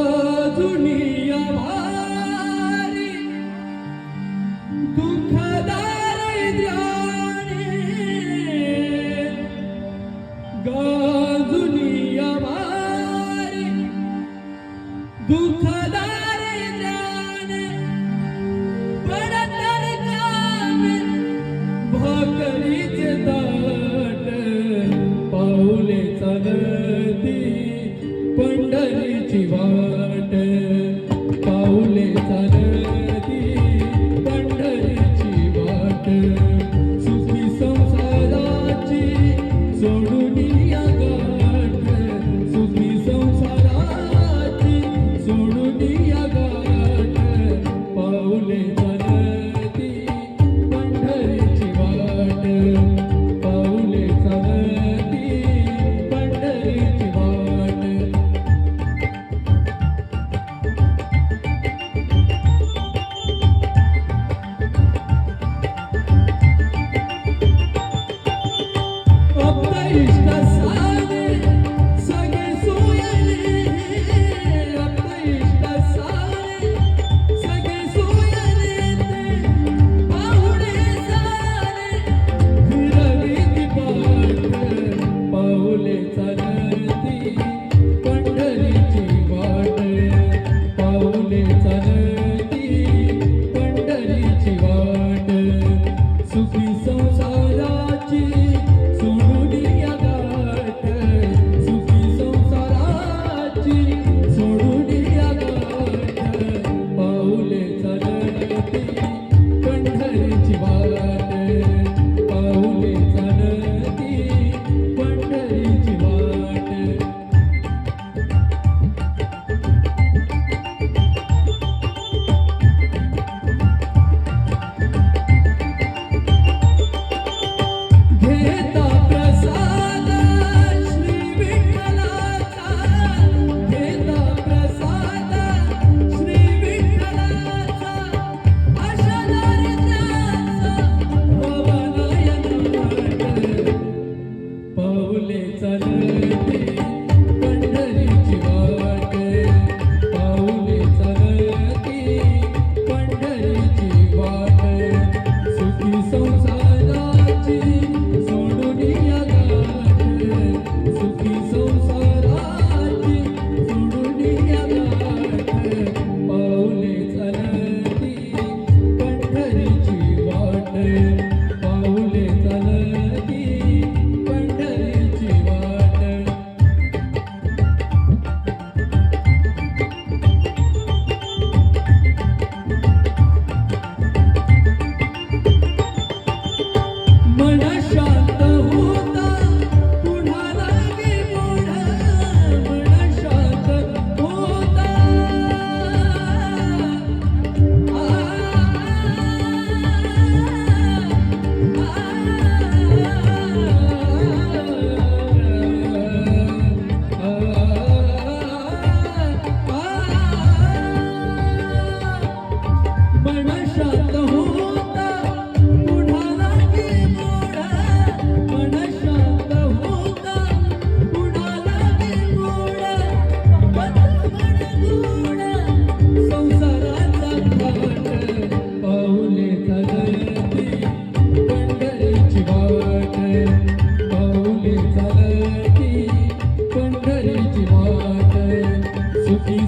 गाजुनिया भारी दुःखदारी ध्याने गाजुनिया भारी दुःखदारी ध्याने पडतर कामे भाकरीचे ताट पाऊले चालती पंढरीची वाट पाऊले चालती पंढरीची वाट सुखी संसाराची सोडून या गाठ सुखी संसाराची सोडून या गाठ पाऊले चालती पंढरीची वाट पाऊले चालती पंढरीची वाट इष्ट सारे सगळे सोयले आपलं इष्ट सारे सगळे सोयले ते पाहुणे सारे फिरवीत पाठ पाऊले चालती पंढरीची वाट पाऊले चालती पंढरीची वाट सुखी संसाराची सोडून या गाठ सुखी संसाराची सोडून या गाठ पाऊले चालती पंढरीची वाट पाऊले चालती पंढरीची वाट घेता प्रसाद श्री विठ्ठलाचा घेता प्रसाद श्री विठ्ठलाचा अशा दारिद्र्याचा भवनयन पाऊले चालते पंढरीची वाट पाऊले चालती पंढरीची वाट सुखी संसाराची सोडून या गाठ सुखी संसाराची सोडून या गाठ पाऊले चालती पंढरीची वाट पाऊले चालती पंढरीची वाट मन शांत होता पुन्हा लागे मोड मन शांत होता मन शांत होता पुन्हा लागे मोड मन शांत होता पुन्हा लागे मोड बंधन गोड संसाराचा घाट पाऊले चालती पंढरीची वाट पाऊले चालती पंढरीची वाट सुखी